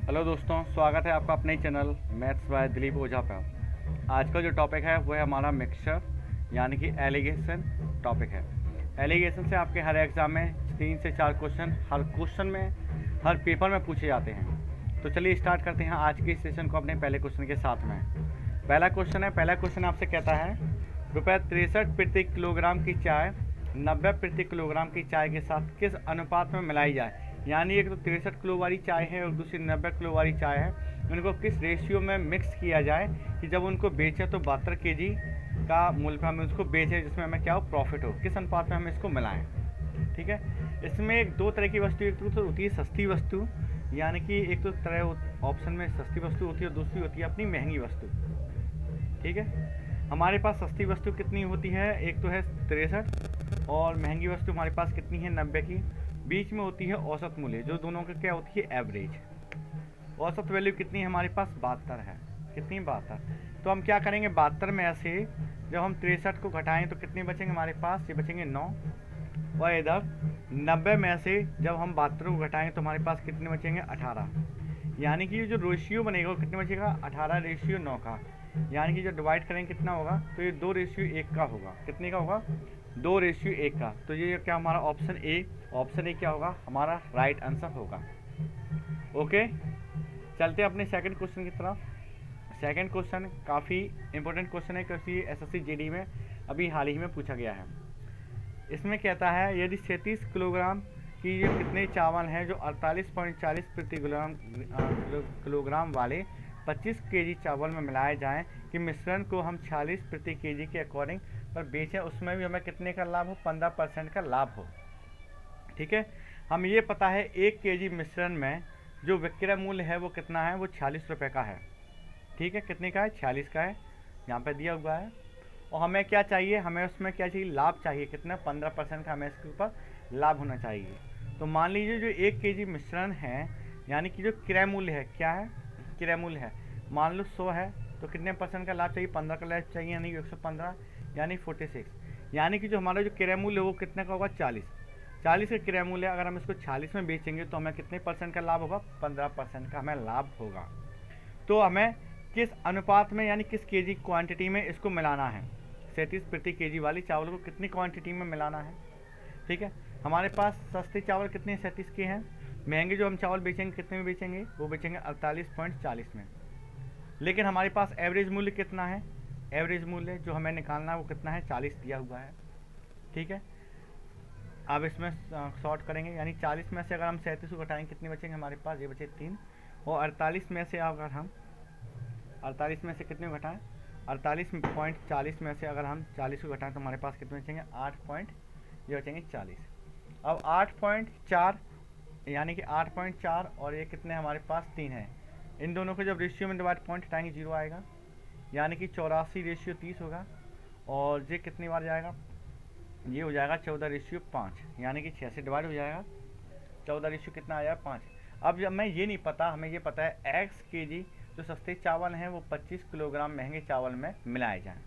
Hello दोस्तों, स्वागत है आपका अपने चैनल मैथ्स बाय दिलीप ओझा पर। आज का जो टॉपिक है वो है हमारा मिक्सचर यानी कि एलिगेशन टॉपिक है। एलिगेशन से आपके हर एग्ज़ाम में 3 से 4 क्वेश्चन हर क्वेश्चन में हर पेपर में पूछे जाते हैं। तो चलिए स्टार्ट करते हैं आज के सेशन को अपने पहले क्वेश्चन के साथ में। पहला क्वेश्चन आपसे कहता है ₹63 प्रति किलोग्राम की चाय 90 प्रति किलोग्राम की चाय के साथ किस अनुपात में मिलाई जाए। यानी एक तो 63 किलो वाली चाय है और दूसरी 90 किलो वाली चाय है, उनको किस रेशियो में मिक्स किया जाए कि जब उनको बेचे तो 72 केजी का मूल्य पर हमें उसको बेचें, जिसमें हमें क्या हो, प्रॉफिट हो। किस अनुपात में हमें इसको मिलाएं। ठीक है, इसमें एक दो तरह की वस्तु, एक तो होती है सस्ती वस्तु, यानी कि एक तो तरह ऑप्शन में सस्ती वस्तु होती है और दूसरी होती है अपनी महंगी वस्तु। ठीक है, हमारे पास सस्ती वस्तु कितनी होती है, एक तो है 63 और महंगी वस्तु हमारे पास कितनी है 90 की। बीच में होती है औसत मूल्य, जो दोनों का क्या होती है, एवरेज। औसत वैल्यू कितनी है हमारे पास, 72 है। कितनी, 72। तो हम क्या करेंगे, 72 में से जब हम 63 को घटाएं तो कितने बचेंगे हमारे पास, ये बचेंगे 9। और इधर 90 में से जब हम 72 को घटाएंगे तो हमारे पास कितने बचेंगे, 18। यानी कि जो रेशियो बनेगा वो कितने बचेगा, 18:9 का। यानी कि जो डिवाइड करेंगे कितना होगा, तो ये 2:1 का होगा। कितने का होगा, 2:1 का। तो ये क्या हमारा ऑप्शन ए क्या होगा, हमारा राइट आंसर होगा। ओके, चलते हैं अपने सेकंड क्वेश्चन की तरफ। सेकंड क्वेश्चन काफ़ी इंपॉर्टेंट क्वेश्चन है क्योंकि एसएससी जीडी में अभी हाल ही में पूछा गया है। इसमें कहता है यदि 37 किलोग्राम की ये कितने चावल हैं जो 48.40 प्रति किलोग्राम वाले 25 केजी चावल में मिलाए जाएं कि मिश्रण को हम 46 प्रति केजी के अकॉर्डिंग पर बेचें, उसमें भी हमें कितने का लाभ हो, 15% का लाभ हो। ठीक है, हम ये पता है 1 केजी मिश्रण में जो विक्रय मूल्य है वो कितना है, वो 46 रुपये का है। ठीक है, कितने का है, 46 का है, यहाँ पे दिया हुआ है। और हमें क्या चाहिए, हमें उसमें क्या चाहिए, लाभ चाहिए। कितना, 15% का हमें इसके ऊपर लाभ होना चाहिए। तो मान लीजिए जो 1 केजी मिश्रण है, यानी कि जो क्रय मूल्य है, क्या है, क्रय मूल्य है, मान लो 100 है, तो कितने परसेंट का लाभ चाहिए, 15 का लाभ चाहिए, यानी 115 यानी 46। यानी कि जो हमारा जो क्रय मूल्य है वो कितने का होगा, 40 का क्रय मूल्य। अगर हम इसको 40 में बेचेंगे तो हमें कितने परसेंट का लाभ होगा, 15% का हमें लाभ होगा। तो हमें किस अनुपात में यानी किस केजी क्वांटिटी में इसको मिलाना है, 37 प्रति केजी वाली चावल को कितनी क्वांटिटी में मिलाना है। ठीक है, हमारे पास सस्ते चावल कितने 37 के हैं, महंगे जो हम चावल बेचेंगे कितने में बेचेंगे, वो बेचेंगे 48.40 में। लेकिन हमारे पास एवरेज मूल्य कितना है, एवरेज मूल्य जो हमें निकालना है वो कितना है, 40 दिया हुआ है। ठीक है, अब इसमें शॉर्ट करेंगे, यानी 40 में से अगर हम 37 को घटाएंगे कितने बचेंगे हमारे पास, ये बचे 3। और 48 में से अगर हम 48 में से कितने घटाएं, 48.40 में से अगर हम 40 को घटाएं तो हमारे पास कितने बचेंगे, 8 ये बचेंगे 40। अब 8.4 यानी कि 8.4 और ये कितने हमारे पास 3 है, इन दोनों को जब रेशियो में डिवाइड पॉइंट हटाएंगे 0 आएगा, यानी कि 84:30 होगा। और ये कितनी बार जाएगा, ये हो जाएगा 14:5, यानी कि 6 से डिवाइड हो जाएगा, 14 कितना आया, 5। अब जब मैं ये नहीं पता, हमें ये पता है x केजी जो सस्ते चावल हैं वो 25 किलोग्राम महंगे चावल में मिलाए जाएँ।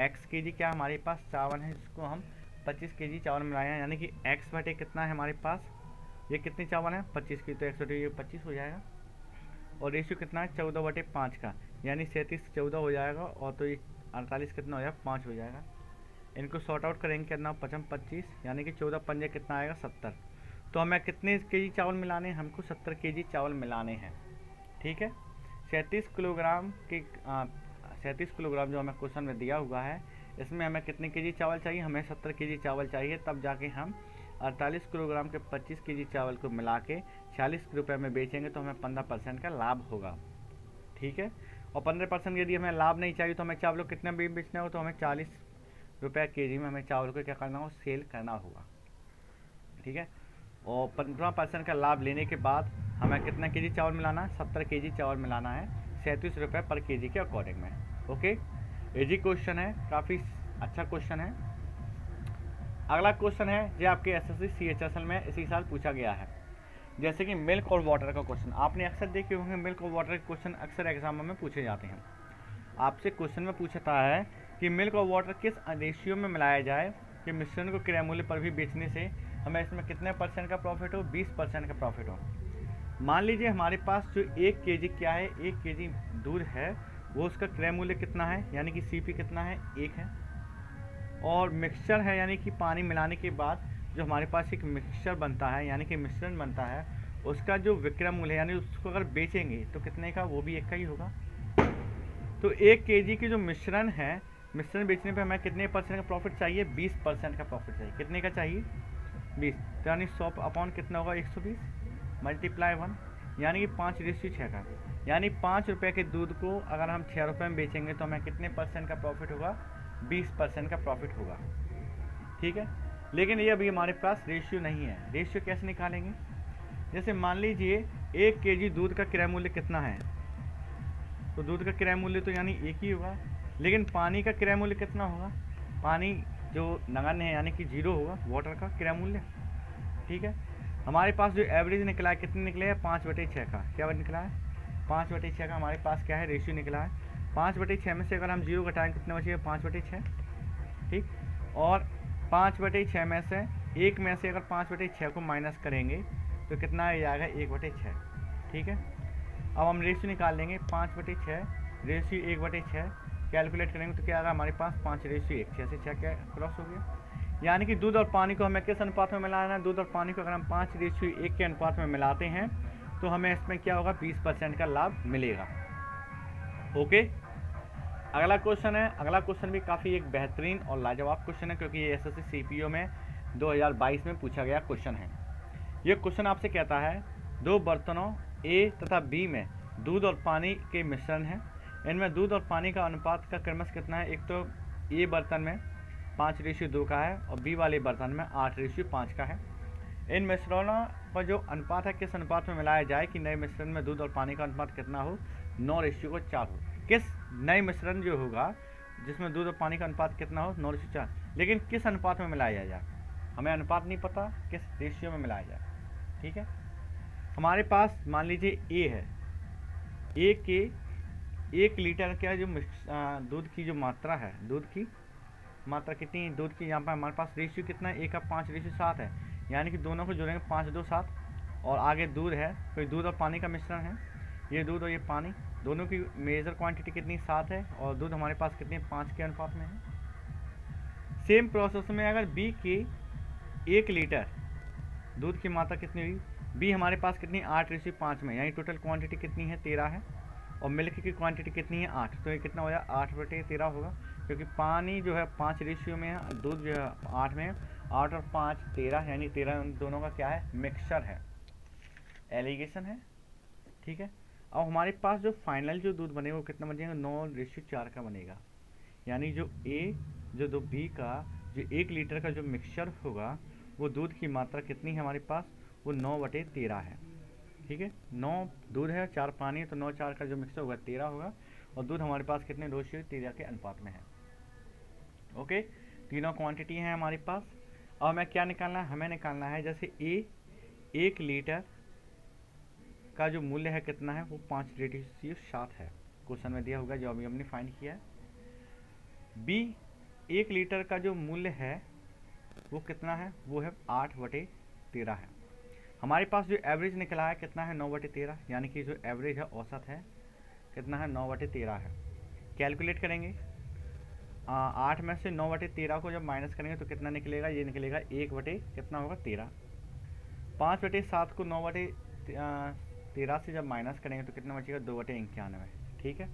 x केजी क्या हमारे पास चावल है जिसको हम 25 केजी चावल मिलाए हैं, यानी कि x बटे कितना है हमारे पास, ये कितने चावल हैं 25 की, तो x बटे ये 25 हो जाएगा। और रेशियो कितना है 14/5 का, यानी 37 14 हो जाएगा, और तो ये 48 कितना हो जाएगा, 5 हो जाएगा। इनको सॉर्ट आउट करेंगे कितना, 5 25, यानी कि 14 पंजे कितना आएगा, 70। तो हमें कितने केजी चावल मिलाने हैं, हमको 70 केजी चावल मिलाने हैं। ठीक है, 37 किलोग्राम की 37 किलोग्राम जो हमें क्वेश्चन में दिया हुआ है, इसमें हमें कितने केजी चावल चाहिए, हमें 70 केजी चावल चाहिए। तब जाके हम 48 किलोग्राम के 25 केजी चावल को मिला के 46 रुपये में बेचेंगे तो हमें 15% का लाभ होगा। ठीक है, और 15% यदि हमें लाभ नहीं चाहिए तो हमें चावल को कितने में बेचना हो, तो हमें 40 रुपये केजी में हमें चावल को क्या करना हो, सेल करना होगा। ठीक है, और 15% का लाभ लेने के बाद हमें कितना केजी चावल मिलाना है, 70 केजी चावल मिलाना है 37 रुपये पर केजी के अकॉर्डिंग में। ओके, इजी क्वेश्चन है, काफ़ी अच्छा क्वेश्चन है। अगला क्वेश्चन है जो आपके एसएससी CHSL में इसी साल पूछा गया है, जैसे कि मिल्क और वाटर का क्वेश्चन। आपने अक्सर देखे होंगे मिल्क और वाटर के क्वेश्चन अक्सर एग्जामों में पूछे जाते हैं। आपसे क्वेश्चन में पूछता है कि मिल्क और वाटर किस रेशियो में मिलाया जाए कि मिश्रण को क्रय मूल्य पर भी बेचने से हमें इसमें कितने % का प्रॉफिट हो, 20% का प्रॉफिट हो। मान लीजिए हमारे पास जो 1 kg क्या है, 1 kg दूध है, वो उसका क्रय मूल्य कितना है, यानी कि CP कितना है, 1 है। और मिक्सचर है, यानी कि पानी मिलाने के बाद जो हमारे पास एक मिक्सचर बनता है, यानी कि मिश्रण बनता है, उसका जो विक्रय मूल्य है, यानी उसको अगर बेचेंगे तो कितने का, वो भी 1 का ही होगा। तो 1 kg की जो मिश्रण है, मिश्रण बेचने पे हमें कितने % का प्रॉफिट चाहिए, 20% का प्रॉफिट चाहिए। कितने का चाहिए, 20। तो यानी 100 अपॉन कितना होगा, 120 मल्टीप्लाई 1, यानी कि 5:6 का। यानी 5 रुपये के दूध को अगर हम 6 रुपये में बेचेंगे तो हमें कितने % का प्रॉफिट होगा, 20% का प्रॉफिट होगा। ठीक है, लेकिन ये अभी हमारे पास रेशियो नहीं है। रेशियो कैसे निकालेंगे, जैसे मान लीजिए 1 kg दूध का क्रय मूल्य कितना है, तो दूध का क्रय मूल्य तो यानी 1 ही होगा, लेकिन पानी का क्रय मूल्य कितना होगा, पानी जो नगण्य है यानी कि 0 होगा, वाटर का क्रय मूल्य। ठीक है, हमारे पास जो एवरेज निकला है, कितने निकले हैं, 5/6 का। क्या निकला है, 5/6 का हमारे पास क्या है, रेशियो निकला है। 5/6 में से अगर हम 0 घटाएंगे कितने बचेगा, 5/6। ठीक, और 5/6 में से 1 में से अगर 5/6 को माइनस करेंगे तो कितना आ जाएगा, 1/6। ठीक है, अब हम रेशियो निकाल लेंगे, 5/6 रेशियो 1/6 कैलकुलेट करेंगे तो क्या आएगा हमारे पास, 5:1। 6 से 6 क्या क्रॉस हो गया, यानी कि दूध और पानी को हमें किस अनुपात में मिलाना है, दूध और पानी को अगर हम 5:1 के अनुपात में मिलाते हैं तो हमें इसमें क्या होगा, 20% का लाभ मिलेगा। ओके, अगला क्वेश्चन है। अगला क्वेश्चन भी काफ़ी एक बेहतरीन और लाजवाब क्वेश्चन है, क्योंकि ये SSC CPO में 2022 में पूछा गया क्वेश्चन है। ये क्वेश्चन आपसे कहता है, 2 बर्तनों A तथा B में दूध और पानी के मिश्रण है, इनमें दूध और पानी का अनुपात का क्रमश कितना है। एक तो A बर्तन में 5:2 का है और B वाले बर्तन में 8:5 का है। इन मिश्रणों पर जो अनुपात है किस अनुपात में मिलाया जाए कि नए मिश्रण में दूध और पानी का अनुपात कितना हो, 9:4 हो। किस नए मिश्रण जो होगा जिसमें दूध और पानी का अनुपात कितना हो, 9:4, लेकिन किस अनुपात में मिलाया जाए, हमें अनुपात नहीं पता, किस रेशियो में मिलाया जाए। ठीक है, हमारे पास मान लीजिए A है, A के 1 लीटर का जो दूध की जो मात्रा है, दूध की मात्रा कितनी है, दूध की यहाँ पर हमारे पास रेशियो कितना है, 1 का 5:7 है, यानी कि दोनों को जोड़ेंगे 5:2 और आगे दूध है, कोई दूध और पानी का मिश्रण है, ये दूध और ये पानी, दोनों की मेजर क्वांटिटी कितनी 7 है और दूध हमारे पास कितने 5 के अनुपात में है। सेम प्रोसेस में अगर B के 1 लीटर दूध की मात्रा कितनी हुई, B हमारे पास कितनी 8:5 में, यानी टोटल क्वांटिटी कितनी है 13 है, और मिल्क की क्वांटिटी कितनी है 8, तो ये कितना हो जाएगा 8/13 होगा, क्योंकि पानी जो है 5 रेशियो में है, दूध जो है 8 में है, 8 और 5 13, यानी 13 दोनों का क्या है, मिक्सचर है, एलिगेशन है। ठीक है, अब हमारे पास जो फाइनल जो दूध बनेगा वो कितना बनेगा, 9:4 का बनेगा, यानी जो जो B का जो 1 लीटर का जो मिक्सचर होगा वो दूध की मात्रा कितनी है हमारे पास, वो 9/13 है। ठीक है, 9 दूध है, 4 पानी है, तो 9/4 का जो मिक्सचर होगा 13 होगा, और दूध हमारे पास कितने 2:13 के अनुपात में है। ओके, तीनों क्वांटिटी हैं हमारे पास। अब हमें क्या निकालना है, हमें निकालना है जैसे A 1 लीटर का जो मूल्य है कितना है, वो 5:7 है, क्वेश्चन में दिया होगा जो अभी हमने फाइंड किया है। B 1 लीटर का जो मूल्य है वो कितना है, वो है 8/13 है। हमारे पास जो एवरेज निकला है कितना है, 9/13, यानी कि जो एवरेज है औसत है कितना है, 9/13 है। कैलकुलेट करेंगे, 8 में से 9/13 को जब माइनस करेंगे तो कितना निकलेगा, ये निकलेगा 1 कितना होगा 13। 5/7 को 9/13 से जब माइनस करेंगे तो कितना बचेगा, 2/91। ठीक है,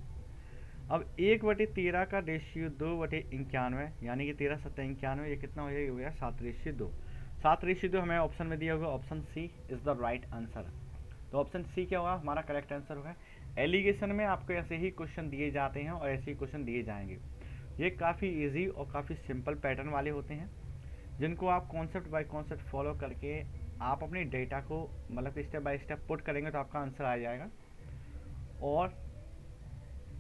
अब 1/13 का रेशियो 2/91, यानी कि 13 7 91, ये कितना हो गया 7:2। 7:2 हमें ऑप्शन में दिया होगा, option C is the right answer. तो ऑप्शन C क्या होगा, हमारा करेक्ट आंसर होगा। एलिगेशन में आपको ऐसे ही क्वेश्चन दिए जाते हैं और ऐसे ही क्वेश्चन दिए जाएंगे। ये काफ़ी इजी और काफ़ी सिंपल पैटर्न वाले होते हैं, जिनको आप कॉन्सेप्ट बाय कॉन्सेप्ट फॉलो करके आप अपनी डेटा को मतलब स्टेप बाय स्टेप पुट करेंगे तो आपका आंसर आ जाएगा, और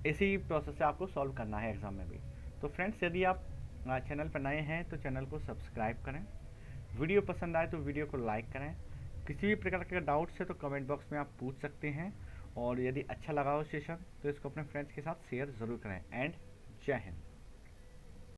इसी प्रोसेस से आपको सॉल्व करना है एग्ज़ाम में भी। तो फ्रेंड्स, यदि आप चैनल पर नए हैं तो चैनल को सब्सक्राइब करें, वीडियो पसंद आए तो वीडियो को लाइक करें, किसी भी प्रकार के डाउट्स है तो कमेंट बॉक्स में आप पूछ सकते हैं, और यदि अच्छा लगा हो सेशन तो इसको अपने फ्रेंड्स के साथ शेयर ज़रूर करें। एंड जय हिंद।